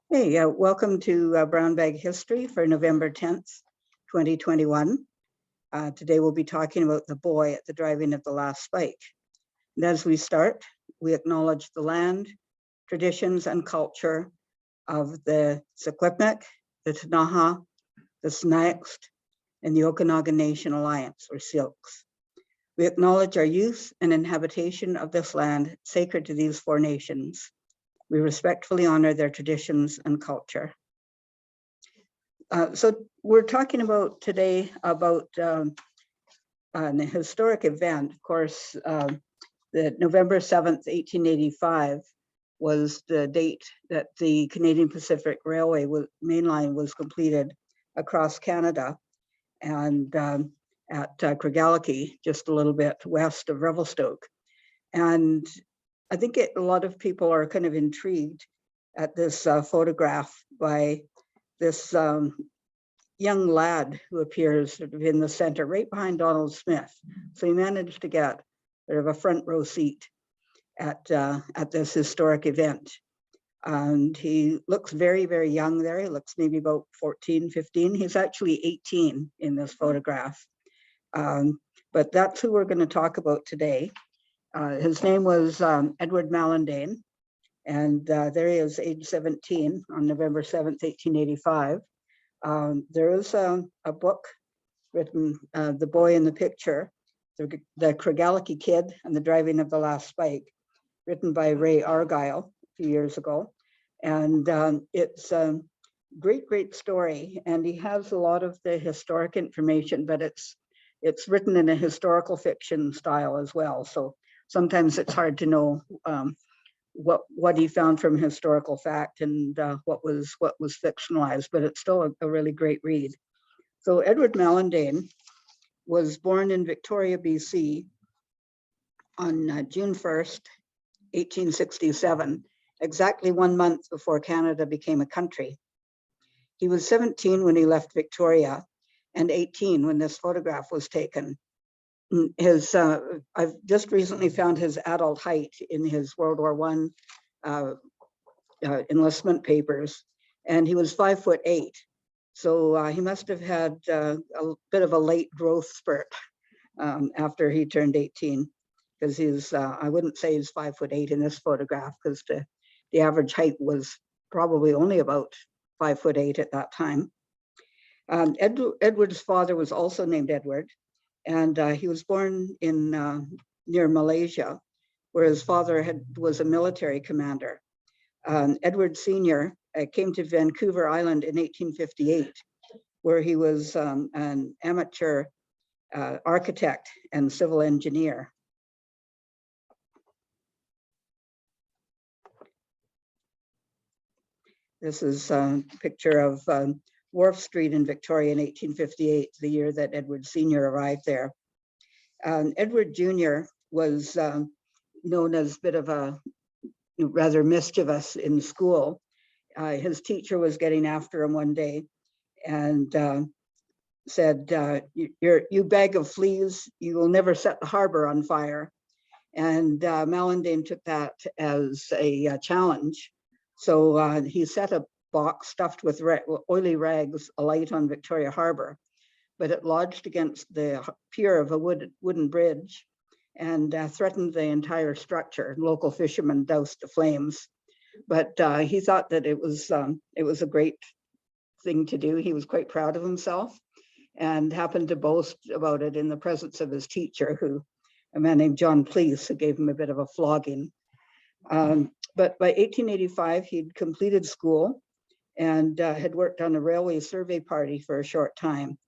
Hey, welcome to Brown Bag History for November 10th, 2021. Today we'll be talking about the boy at the driving of the last spike. And as we start, we acknowledge the land, traditions, and culture of the Secwepemc, the Ktunaxa, the Sinixt, and the Okanagan Nation Alliance, or Silks. We acknowledge our use and inhabitation of this land sacred to these four nations. We respectfully honor their traditions and culture. So we're talking about today about an historic event. Of course, the November 7th, 1885 was the date that the Canadian Pacific Railway mainline was completed across Canada and at Cregalachi, just a little bit west of Revelstoke. And I think a lot of people are kind of intrigued at this photograph by this young lad who appears sort of in the center, right behind Donald Smith. So he managed to get sort of a front row seat at this historic event. And he looks very, very young there. He looks maybe about 14, 15. He's actually 18 in this photograph. But that's who we're going to talk about today. His name was Edward Mallandaine, and there he is, age 17 on November 7th, 1885. There is a book written, The Boy in the Picture, the Cregalachi Kid and the Driving of the Last Spike, written by Ray Argyle a few years ago. And it's a great, great story. And he has a lot of the historic information, but it's written in a historical fiction style as well. So sometimes it's hard to know what he found from historical fact and what was fictionalized, but it's still a really great read. So Edward Mallandaine was born in Victoria, BC on June 1st, 1867, exactly 1 month before Canada became a country. He was 17 when he left Victoria and 18 when this photograph was taken. I've just recently found his adult height in his World War I enlistment papers, and he was 5'8". So he must have had a bit of a late growth spurt after he turned 18, because he's, I wouldn't say he's 5'8" in this photograph, because the average height was probably only about 5'8" at that time. Edward's father was also named Edward, and he was born in near Malaysia, where his father was a military commander. Edward Sr. Came to Vancouver Island in 1858, where he was an amateur architect and civil engineer. This is a picture of Wharf Street in Victoria in 1858, the year that Edward Sr. arrived there. Edward Jr. was known as a bit of a rather mischievous in school. His teacher was getting after him one day and said, you bag of fleas, you will never set the harbor on fire. And Mallandaine took that as a challenge. So he set a box stuffed with oily rags alight on Victoria Harbor, but it lodged against the pier of a wooden bridge and threatened the entire structure. Local fishermen doused the flames, but he thought that it was a great thing to do. He was quite proud of himself and happened to boast about it in the presence of his teacher, a man named John Please, who gave him a bit of a flogging. But by 1885, he'd completed school and had worked on a railway survey party for a short time.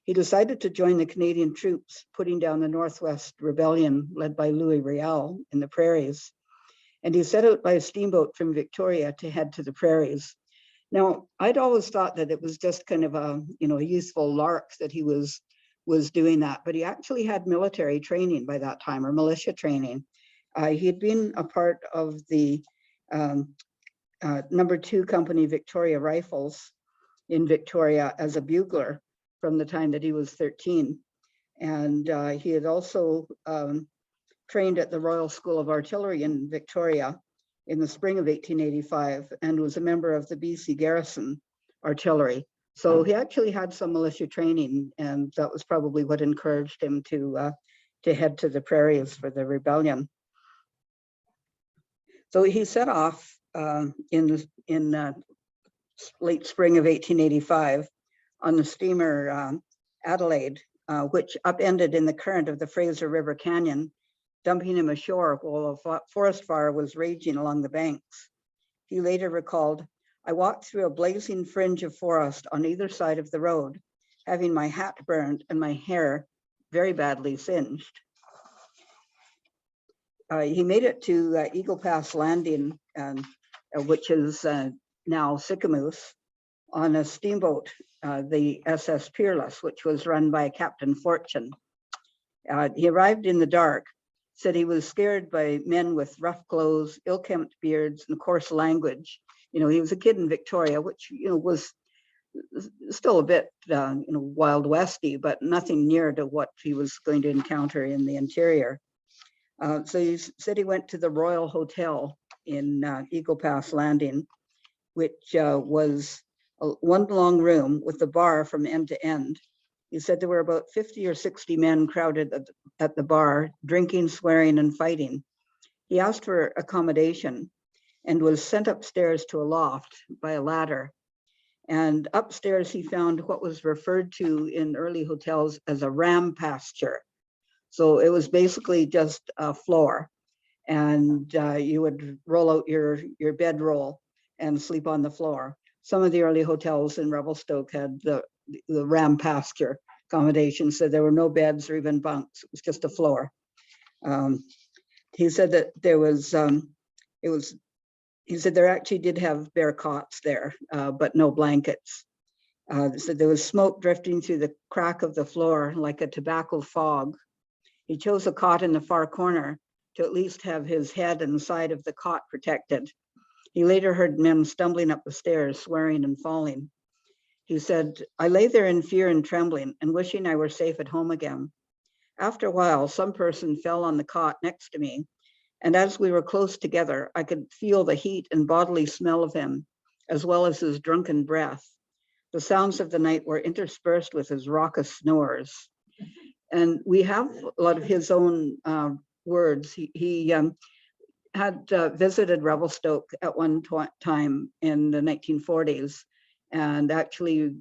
He decided to join the Canadian troops, putting down the Northwest Rebellion led by Louis Riel in the prairies. And he set out by a steamboat from Victoria to head to the prairies. Now, I'd always thought that it was just kind of a useful lark that he was doing that, but he actually had military training by that time, or militia training. He had been a part of the number 2 Company Victoria Rifles in Victoria as a bugler from the time that he was 13. And he had also trained at the Royal School of Artillery in Victoria in the spring of 1885 and was a member of the BC Garrison Artillery. So he actually had some militia training, and that was probably what encouraged him to head to the prairies for the rebellion. So he set off in late spring of 1885 on the steamer Adelaide, which upended in the current of the Fraser River Canyon, dumping him ashore while a forest fire was raging along the banks. He later recalled, "I walked through a blazing fringe of forest on either side of the road, having my hat burned and my hair very badly singed." He made it to Eagle Pass Landing, which is now Sicamous, on a steamboat, the SS Peerless, which was run by Captain Fortune. He arrived in the dark, said he was scared by men with rough clothes, ill-kempt beards, and coarse language. He was a kid in Victoria, which was still a bit Wild Westy, but nothing near to what he was going to encounter in the interior. So he said he went to the Royal Hotel in Eagle Pass Landing, which was one long room with the bar from end to end. He said there were about 50 or 60 men crowded at the bar, drinking, swearing, and fighting. He asked for accommodation and was sent upstairs to a loft by a ladder. And upstairs, he found what was referred to in early hotels as a ram pasture. So it was basically just a floor, and you would roll out your bedroll and sleep on the floor. Some of the early hotels in Revelstoke had the ram pasture accommodation, so there were no beds or even bunks. It was just a floor. He said that there was, he said there actually did have bare cots there, but no blankets. So there was smoke drifting through the crack of the floor like a tobacco fog. He chose a cot in the far corner to at least have his head and side of the cot protected. He later heard men stumbling up the stairs, swearing and falling. He said, "I lay there in fear and trembling and wishing I were safe at home again. After a while, some person fell on the cot next to me, and as we were close together, I could feel the heat and bodily smell of him, as well as his drunken breath. The sounds of the night were interspersed with his raucous snores." And we have a lot of his own words. He had visited Revelstoke at one time in the 1940s and actually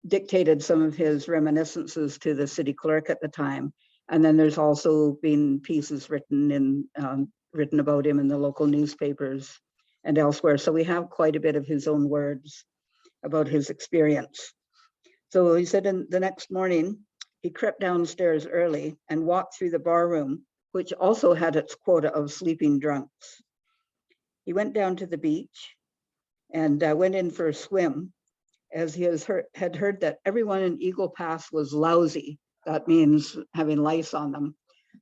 dictated some of his reminiscences to the city clerk at the time. And then there's also been pieces written about him in the local newspapers and elsewhere. So we have quite a bit of his own words about his experience. So he said in the next morning, he crept downstairs early and walked through the bar room, which also had its quota of sleeping drunks. He went down to the beach and went in for a swim, as he had heard that everyone in Eagle Pass was lousy. That means having lice on them.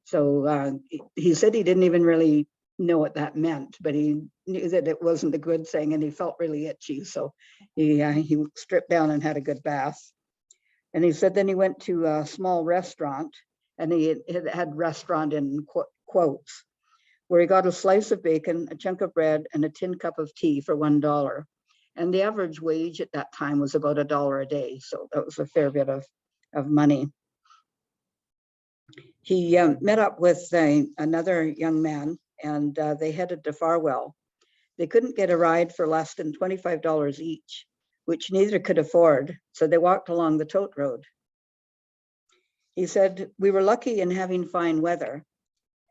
So he said he didn't even really know what that meant, but he knew that it wasn't a good thing, and he felt really itchy. So he stripped down and had a good bath. And he said then he went to a small restaurant, and he had restaurant in quotes, where he got a slice of bacon, a chunk of bread, and a tin cup of tea for $1. And the average wage at that time was about $1 a day. So that was a fair bit of money. He met up with another young man, and they headed to Farwell. They couldn't get a ride for less than $25 each, which neither could afford, so they walked along the tote road. He said, "We were lucky in having fine weather,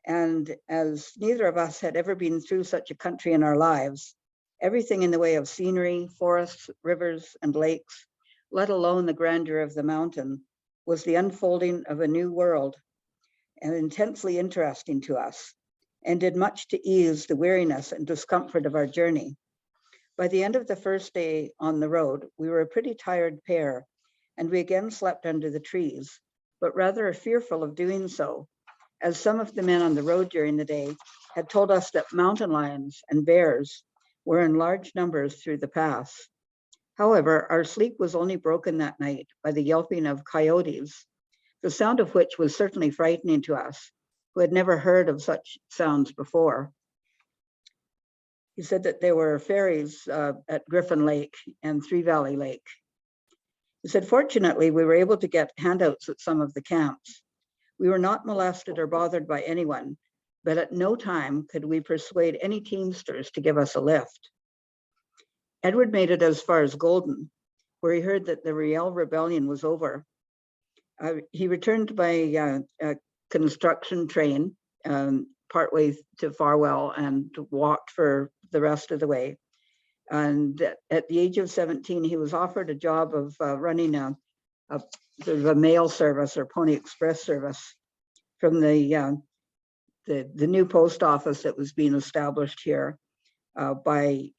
and as neither of us had ever been through such a country in our lives, everything in the way of scenery, forests, rivers, and lakes, let alone the grandeur of the mountain, was the unfolding of a new world and intensely interesting to us, and did much to ease the weariness and discomfort of our journey. By the end of the first day on the road, we were a pretty tired pair, and we again slept under the trees, but rather fearful of doing so, as some of the men on the road during the day had told us that mountain lions and bears were in large numbers through the pass. However, our sleep was only broken that night by the yelping of coyotes, the sound of which was certainly frightening to us, who had never heard of such sounds before. He said that there were ferries at Griffin Lake and Three Valley Lake. He said, fortunately, we were able to get handouts at some of the camps. We were not molested or bothered by anyone, but at no time could we persuade any teamsters to give us a lift. Edward made it as far as Golden, where he heard that the Riel Rebellion was over. He returned by a construction train partway to Farwell and walked for the rest of the way. And at the age of 17, he was offered a job of running a sort of a mail service or Pony Express service from the new post office that was being established here by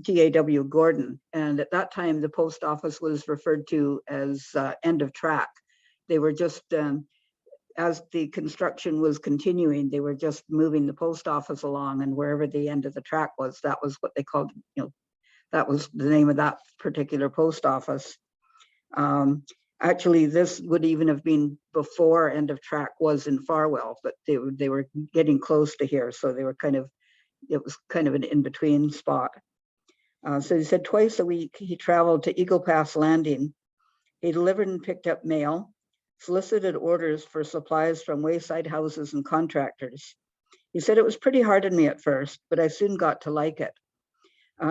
T.A.W. Gordon. And at that time, the post office was referred to as end of track. They were just, as the construction was continuing, they were just moving the post office along, and wherever the end of the track was, that was what they called, that was the name of that particular post office. Actually, this would even have been before end of track was in Farwell, but they were getting close to here, so they were it was kind of an in-between spot. So he said twice a week he traveled to Eagle Pass Landing. He delivered and picked up mail, solicited orders for supplies from wayside houses and contractors. He said it was pretty hard on me at first, but I soon got to like it.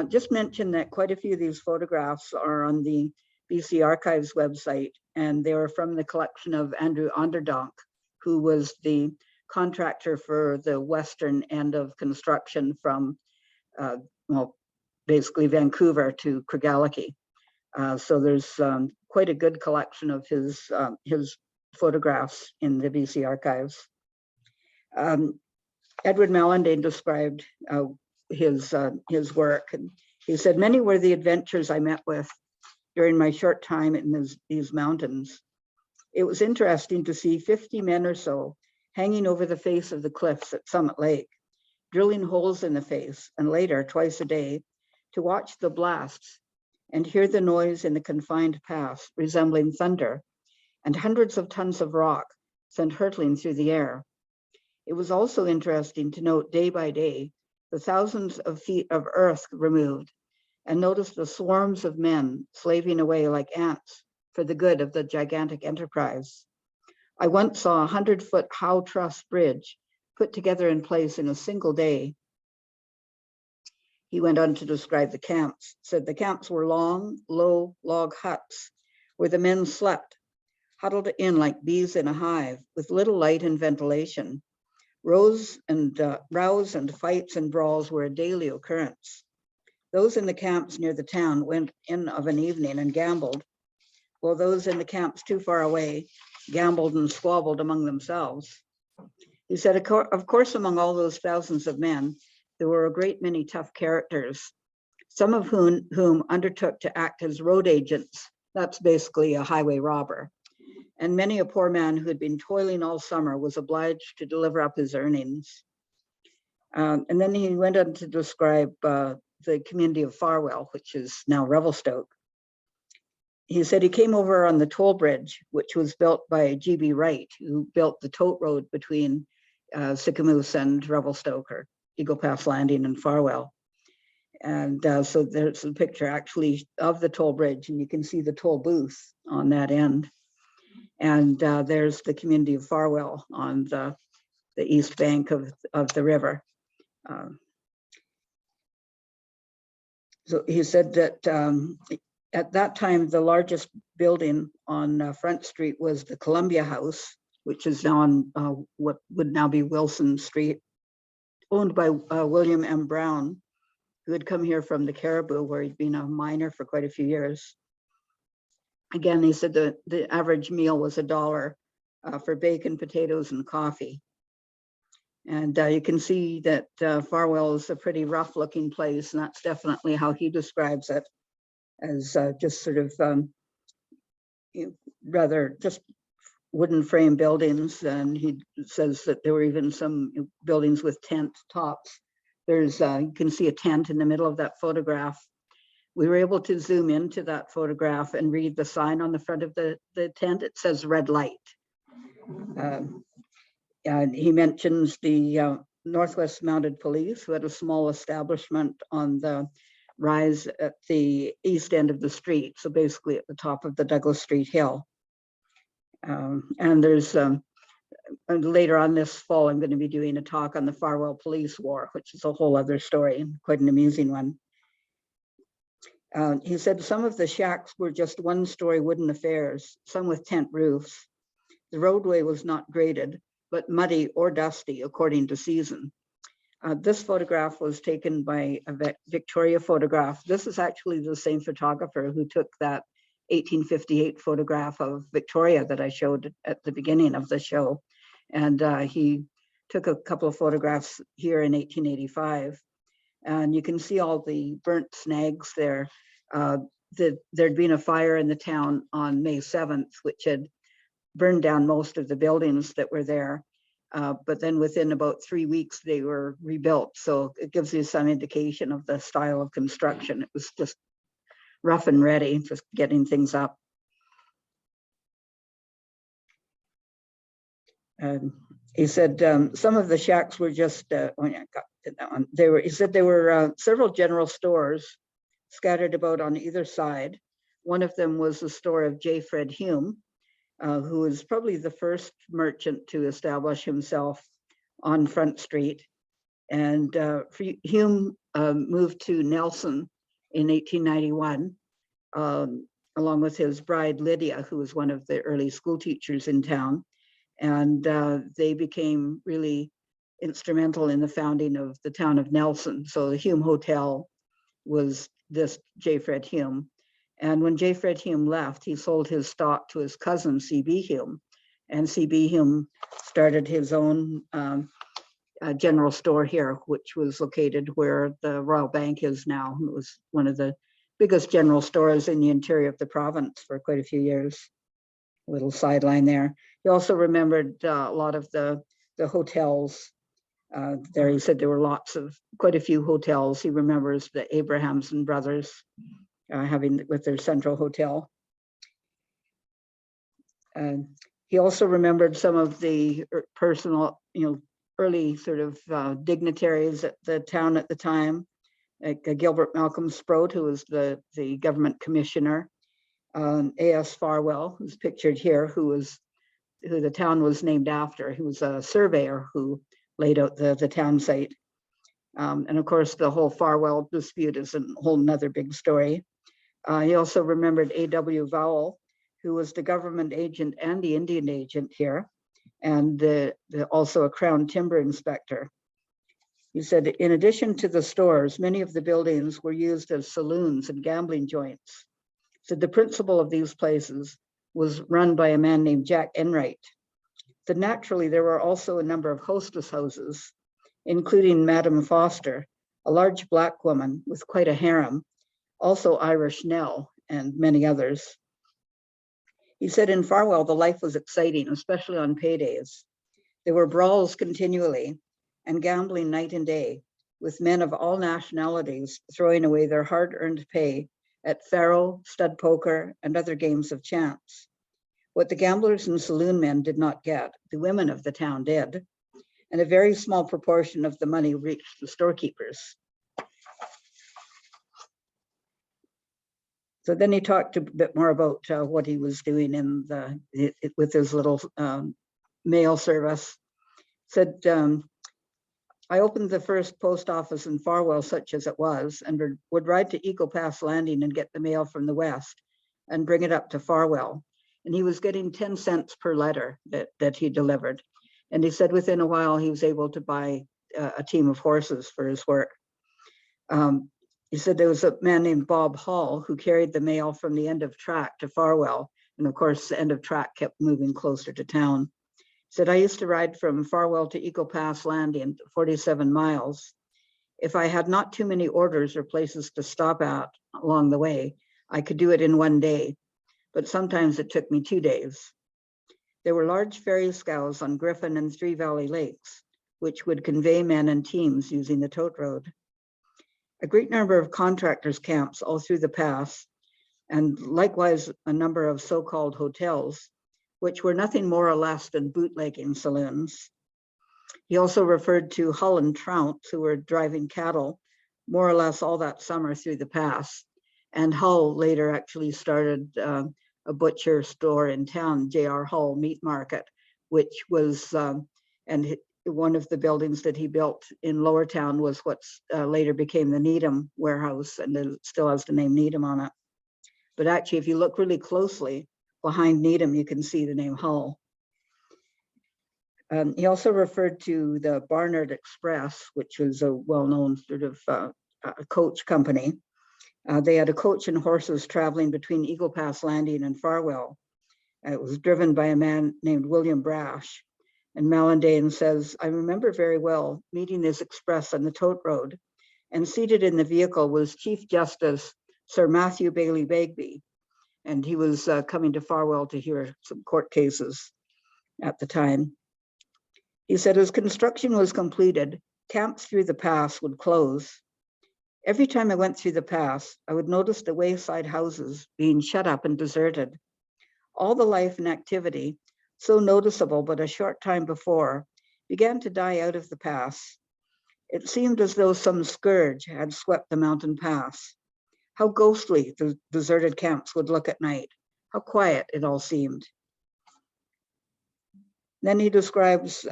Just mention that quite a few of these photographs are on the BC Archives website, and they were from the collection of Andrew Onderdonk, who was the contractor for the western end of construction from, well, basically Vancouver to Craigellachie. So there's quite a good collection of his photographs in the BC Archives. Edward Mallandaine described his work, and he said, many were the adventures I met with during my short time in these mountains. It was interesting to see 50 men or so hanging over the face of the cliffs at Summit Lake, drilling holes in the face, and later, twice a day, to watch the blasts and hear the noise in the confined pass resembling thunder, and hundreds of tons of rock sent hurtling through the air. It was also interesting to note day by day the thousands of feet of earth removed, and notice the swarms of men slaving away like ants for the good of the gigantic enterprise. I once saw a 100-foot Howe Truss bridge put together in place in a single day. He went on to describe the camps, said the camps were long, low log huts where the men slept, huddled in like bees in a hive with little light and ventilation. Rows and fights and brawls were a daily occurrence. Those in the camps near the town went in of an evening and gambled, while those in the camps too far away gambled and squabbled among themselves. He said, of course, among all those thousands of men, there were a great many tough characters, some of whom undertook to act as road agents. That's basically a highway robber. And many a poor man who had been toiling all summer was obliged to deliver up his earnings. And then he went on to describe the community of Farwell, which is now Revelstoke. He said he came over on the toll bridge, which was built by G.B. Wright, who built the tote road between Sicamous and Revelstoke, or Eagle Pass Landing and Farwell. And so there's a picture actually of the toll bridge, and you can see the toll booth on that end. And there's the community of Farwell on the east bank of the river. So he said that at that time, the largest building on Front Street was the Columbia House, which is now on what would now be Wilson Street, owned by William M. Brown, who had come here from the Caribou, where he'd been a miner for quite a few years. Again, he said the average meal was $1 for bacon, potatoes, and coffee. And you can see that Farwell is a pretty rough looking place, and that's definitely how he describes it, as just sort of rather just wooden frame buildings. And he says that there were even some buildings with tent tops. There's, you can see a tent in the middle of that photograph. We were able to zoom into that photograph and read the sign on the front of the tent. It says red light. And he mentions the Northwest Mounted Police, who had a small establishment on the rise at the east end of the street, so basically at the top of the Douglas Street Hill. And there's later on this fall, I'm going to be doing a talk on the Farwell Police War, which is a whole other story, quite an amusing one. He said some of the shacks were just one-story wooden affairs, some with tent roofs. The roadway was not graded, but muddy or dusty according to season. This photograph was taken by a Victoria photograph. This is actually the same photographer who took that 1858 photograph of Victoria that I showed at the beginning of the show. And he took a couple of photographs here in 1885. And you can see all the burnt snags there. There'd been a fire in the town on May 7th, which had burned down most of the buildings that were there. But then within about 3 weeks, they were rebuilt. So it gives you some indication of the style of construction. It was just rough and ready, just getting things up. He said some of the shacks were just, he said there were several general stores scattered about on either side. One of them was the store of J. Fred Hume, who was probably the first merchant to establish himself on Front Street. And Hume moved to Nelson in 1891, along with his bride Lydia, who was one of the early school teachers in town. And they became really instrumental in the founding of the town of Nelson. So the Hume Hotel was this J. Fred Hume. And when J. Fred Hume left, he sold his stock to his cousin, C.B. Hume. And C.B. Hume started his own general store here, which was located where the Royal Bank is now. It was one of the biggest general stores in the interior of the province for quite a few years. A little sideline there. He also remembered a lot of the hotels there. He said there were quite a few hotels. He remembers the Abrahams and Brothers having with their Central Hotel. He also remembered some of the personal, early sort of dignitaries at the town at the time, like Gilbert Malcolm Sproat, who was the government commissioner, A.S. Farwell, who's pictured here, who the town was named after. He was a surveyor who laid out the town site. And of course, the whole Farwell dispute is a whole nother big story. He also remembered A.W. Vowell, who was the government agent and the Indian agent here, and also a Crown timber inspector. He said, in addition to the stores, many of the buildings were used as saloons and gambling joints. So the principal of these places was run by a man named Jack Enright. So naturally, there were also a number of hostess houses, including Madame Foster, a large black woman with quite a harem, also Irish Nell, and many others. He said in Farwell, the life was exciting, especially on paydays. There were brawls continually and gambling night and day, with men of all nationalities throwing away their hard-earned pay at faro, stud poker, and other games of chance. What the gamblers and saloon men did not get, the women of the town did, and a very small proportion of the money reached the storekeepers. So then he talked a bit more about what he was doing with his little mail service. Said, I opened the first post office in Farwell, such as it was, and would ride to Eagle Pass Landing and get the mail from the west and bring it up to Farwell. And he was getting 10 cents per letter that he delivered. And he said within a while, he was able to buy a team of horses for his work. He said there was a man named Bob Hall who carried the mail from the end of track to Farwell. And of course, the end of track kept moving closer to town. He said, I used to ride from Farwell to Eagle Pass Landing, 47 miles. If I had not too many orders or places to stop at along the way, I could do it in one day, but sometimes it took me 2 days. There were large ferry scows on Griffin and Three Valley Lakes, which would convey men and teams using the tote road. A great number of contractors' camps all through the pass, and likewise a number of so-called hotels, which were nothing more or less than bootlegging saloons. He also referred to Hull and Trounce, who were driving cattle more or less all that summer through the pass. And Hull later actually started a butcher store in town, J.R. Hull Meat Market, which was, and one of the buildings that he built in Lower Town was what's later became the Needham warehouse, and it still has the name Needham on it. But actually, if you look really closely behind Needham, you can see the name Hull. He also referred to the Barnard Express, which was a well-known sort of coach company. They had a coach and horses traveling between Eagle Pass Landing and Farwell. It was driven by a man named William Brash. And Mallandaine says, I remember very well meeting this express on the Tote Road, and seated in the vehicle was Chief Justice Sir Matthew Bailey Begbie. And he was coming to Farwell to hear some court cases at the time. He said, as construction was completed, camps through the pass would close. Every time I went through the pass, I would notice the wayside houses being shut up and deserted. All the life and activity, so noticeable but a short time before, began to die out of the pass. It seemed as though some scourge had swept the mountain pass. How ghostly the deserted camps would look at night. How quiet it all seemed. Then he describes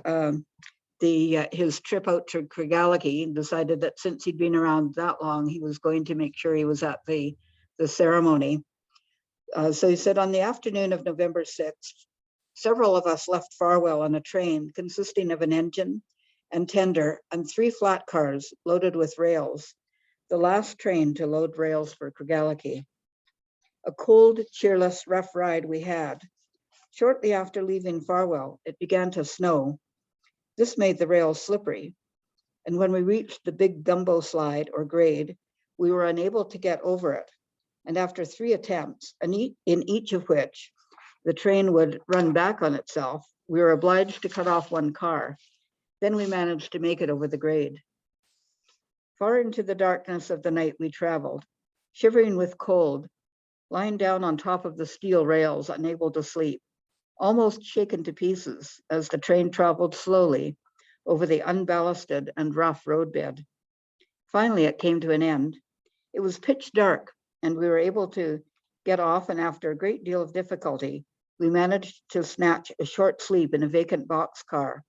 his trip out to Cregallaghy, and decided that since he'd been around that long, he was going to make sure he was at the ceremony. So he said, on the afternoon of November 6th, several of us left Farwell on a train consisting of an engine and tender and 3 flat cars loaded with rails, the last train to load rails for Cregallaghy. A cold, cheerless, rough ride we had. Shortly after leaving Farwell, it began to snow. This made the rails slippery, and when we reached the big gumbo slide or grade, we were unable to get over it. And after 3 attempts, in each of which the train would run back on itself, we were obliged to cut off 1 car. Then we managed to make it over the grade. Far into the darkness of the night we traveled, shivering with cold, lying down on top of the steel rails, unable to sleep, almost shaken to pieces as the train traveled slowly over the unballasted and rough roadbed. Finally, it came to an end. It was pitch dark, and we were able to get off, and after a great deal of difficulty, we managed to snatch a short sleep in a vacant boxcar.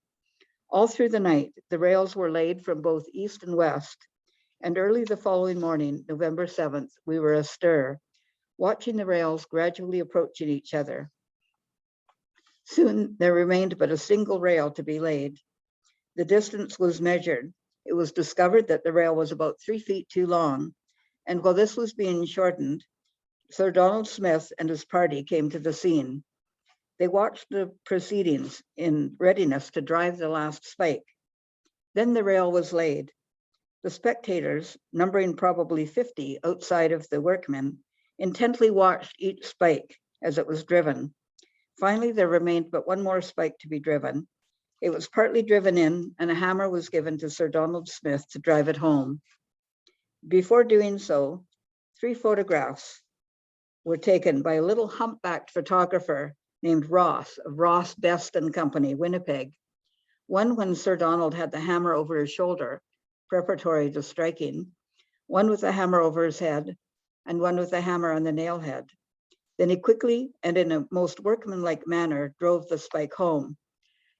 All through the night, the rails were laid from both east and west, and early the following morning, November 7th, we were astir, watching the rails gradually approaching each other. Soon there remained but a single rail to be laid. The distance was measured. It was discovered that the rail was about 3 feet too long, and while this was being shortened, Sir Donald Smith and his party came to the scene. They watched the proceedings in readiness to drive the last spike. Then the rail was laid. The spectators, numbering probably 50 outside of the workmen, intently watched each spike as it was driven. Finally, there remained but 1 more spike to be driven. It was partly driven in, and a hammer was given to Sir Donald Smith to drive it home. Before doing so, 3 photographs were taken by a little humpbacked photographer named Ross of Ross, Best and Company, Winnipeg. One when Sir Donald had the hammer over his shoulder, preparatory to striking, one with the hammer over his head, and one with the hammer on the nail head. Then he quickly and in a most workmanlike manner drove the spike home.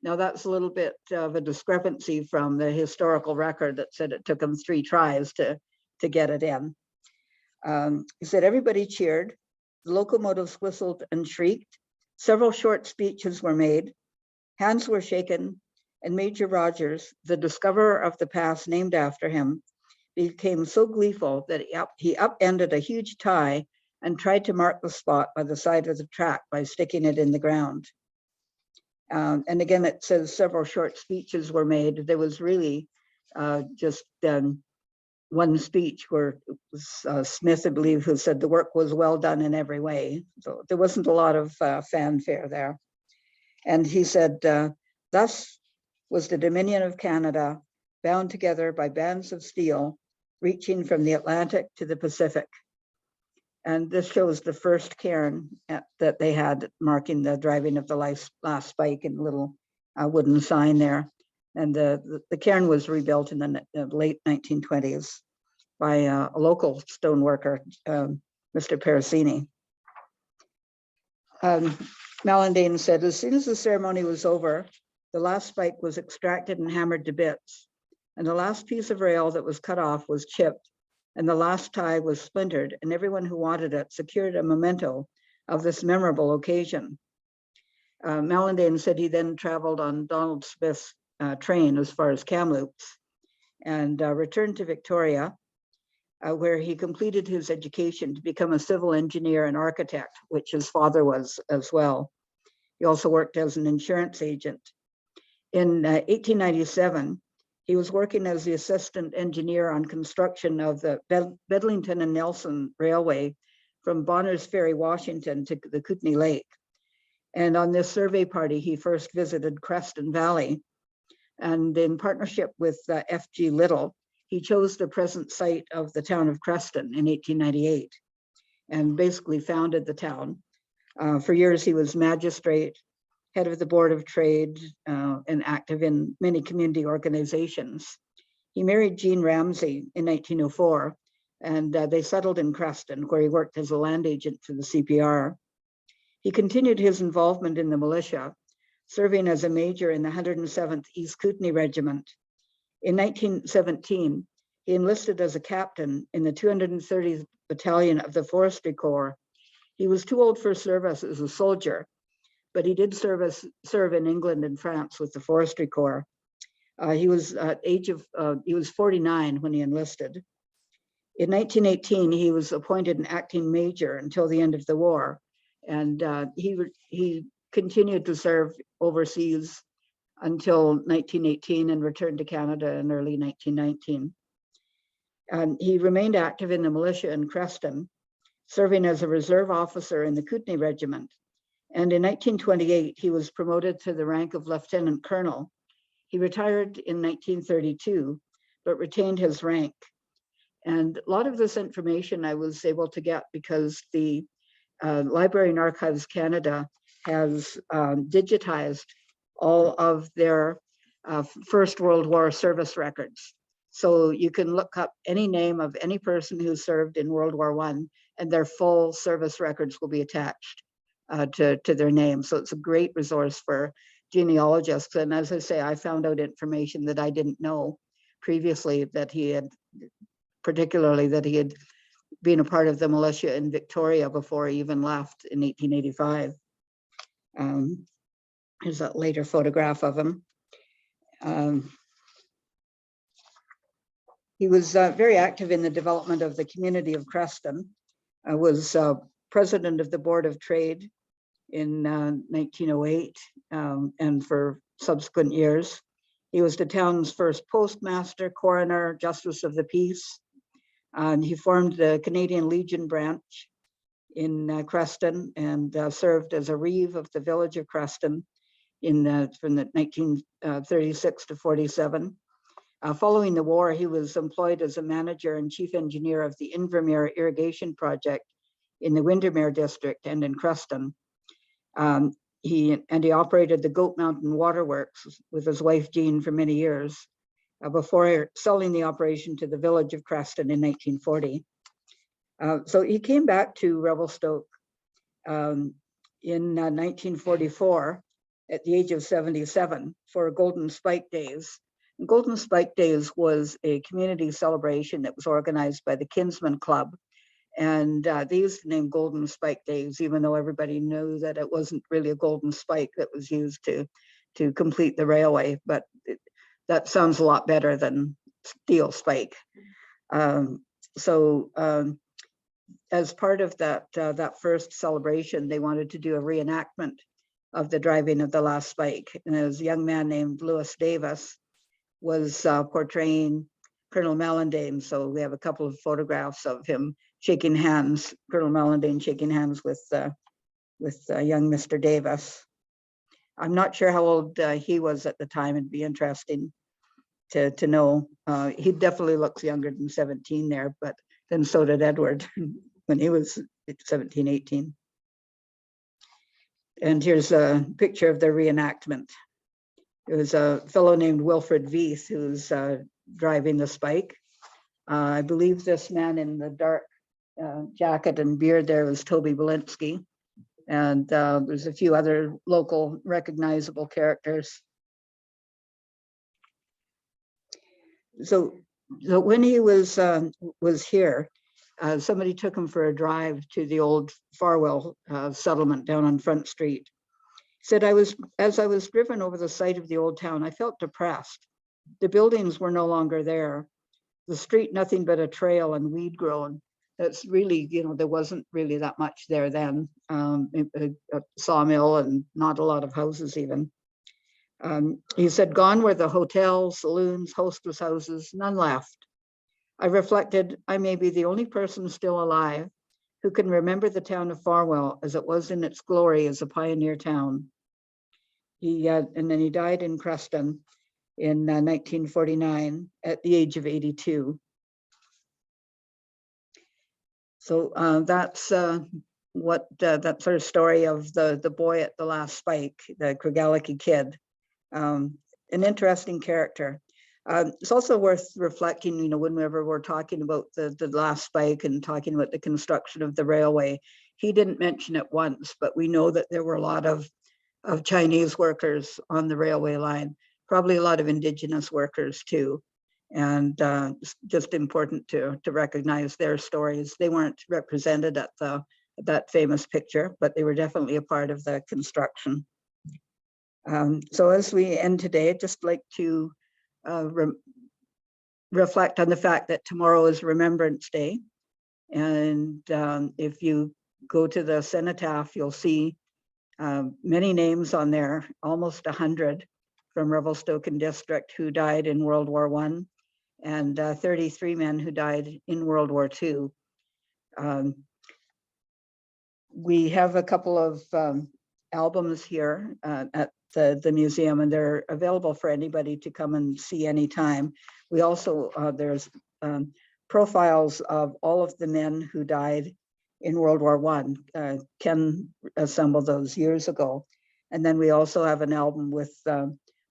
Now that's a little bit of a discrepancy from the historical record that said it took him 3 tries to get it in. He said everybody cheered, the locomotives whistled and shrieked, several short speeches were made, hands were shaken, and Major Rogers, the discoverer of the pass named after him, became so gleeful that he upended a huge tie and tried to mark the spot by the side of the track by sticking it in the ground. And again, it says several short speeches were made. There was really just one speech where it was Smith, I believe, who said the work was well done in every way. So there wasn't a lot of fanfare there. And he said, thus was the Dominion of Canada bound together by bands of steel, reaching from the Atlantic to the Pacific. And this shows the first cairn that they had marking the driving of the last spike, and a little wooden sign there. And the cairn was rebuilt in the late 1920s by a local stoneworker, Mr. Pericini. Mallandaine said, as soon as the ceremony was over, the last spike was extracted and hammered to bits, and the last piece of rail that was cut off was chipped, and the last tie was splintered, and everyone who wanted it secured a memento of this memorable occasion. Mallandaine said he then traveled on Donald Smith's train as far as Kamloops and returned to Victoria, where he completed his education to become a civil engineer and architect, which his father was as well. He also worked as an insurance agent. In 1897, he was working as the assistant engineer on construction of the Bedlington and Nelson Railway from Bonners Ferry, Washington to the Kootenay Lake. And on this survey party, he first visited Creston Valley. And in partnership with F.G. Little, he chose the present site of the town of Creston in 1898 and basically founded the town. For years, he was magistrate, head of the Board of Trade, and active in many community organizations. He married Jean Ramsey in 1904, and they settled in Creston, where he worked as a land agent for the CPR. He continued his involvement in the militia, serving as a major in the 107th East Kootenay Regiment. In 1917, he enlisted as a captain in the 230th Battalion of the Forestry Corps. He was too old for service as a soldier, but he did serve in England and France with the Forestry Corps. He was 49 when he enlisted. In 1918, he was appointed an acting major until the end of the war, and he continued to serve overseas until 1918 and returned to Canada in early 1919. He remained active in the militia in Creston, serving as a reserve officer in the Kootenay Regiment. And in 1928, he was promoted to the rank of lieutenant colonel. He retired in 1932, but retained his rank. And a lot of this information I was able to get because the Library and Archives Canada has digitized all of their First World War service records. So you can look up any name of any person who served in World War I, and their full service records will be attached to their name. So it's a great resource for genealogists. And as I say, I found out information that I didn't know previously, that he had, particularly that he had been a part of the militia in Victoria before he even left in 1885. Here's a later photograph of him. He was very active in the development of the community of Creston. Was president of the Board of Trade in 1908 and for subsequent years. He was the town's first postmaster, coroner, justice of the peace. He formed the Canadian Legion branch in Creston and served as a reeve of the village of Creston from the 1936 to 47. Following the war, he was employed as a manager and chief engineer of the Invermere irrigation project in the Windermere district and in Creston. He operated the Goat Mountain Waterworks with his wife Jean for many years before selling the operation to the village of Creston in 1940. So he came back to Revelstoke in 1944 at the age of 77 for Golden Spike Days. And Golden Spike Days was a community celebration that was organized by the Kinsman Club. And they used the name Golden Spike Days, even though everybody knew that it wasn't really a golden spike that was used to complete the railway. But that sounds a lot better than steel spike. As part of that first celebration, they wanted to do a reenactment of the driving of the last spike. And there was a young man named Lewis Davis was portraying Colonel Mallandaine. So we have a couple of photographs of him shaking hands, Colonel Mallandaine shaking hands with young Mr. Davis. I'm not sure how old he was at the time. It'd be interesting to know. He definitely looks younger than 17 there, but then so did Edward when he was 17, 18. And here's a picture of the reenactment. It was a fellow named Wilfred Veith who's driving the Spike. I believe this man in the dark jacket and beard there was Toby Belinsky. And there's a few other local recognizable characters. So when he was here, somebody took him for a drive to the old Farwell settlement down on Front Street. He said, as I was driven over the site of the old town, I felt depressed. The buildings were no longer there. The street, nothing but a trail and weed grown. That's really, there wasn't really that much there then. A sawmill and not a lot of houses even. He said, gone were the hotels, saloons, hostess houses, none left. I reflected, I may be the only person still alive who can remember the town of Farwell as it was in its glory as a pioneer town. And then he died in Creston in 1949 at the age of 82. So that's that's our story of the boy at the last spike, the Craigellachie kid. An interesting character. It's also worth reflecting, whenever we're talking about the last spike and talking about the construction of the railway, he didn't mention it once, but we know that there were a lot of Chinese workers on the railway line, probably a lot of Indigenous workers too. And just important to recognize their stories. They weren't represented at that famous picture, but they were definitely a part of the construction. So as we end today, I'd just like to reflect on the fact that tomorrow is Remembrance Day. And if you go to the cenotaph, you'll see many names on there, almost 100 from Revelstoke and District who died in World War I, and 33 men who died in World War II. We have a couple of albums here at the museum, and they're available for anybody to come and see anytime. We also, there's profiles of all of the men who died in World War I. Ken assembled those years ago. And then we also have an album with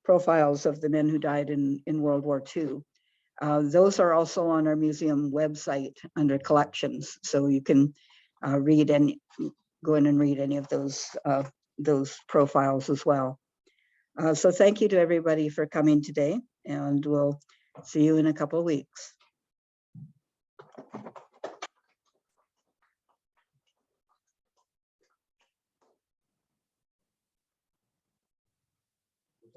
profiles of the men who died in World War II. Those are also on our museum website under collections. So you can go in and read any of those profiles as well. So thank you to everybody for coming today, and we'll see you in a couple of weeks.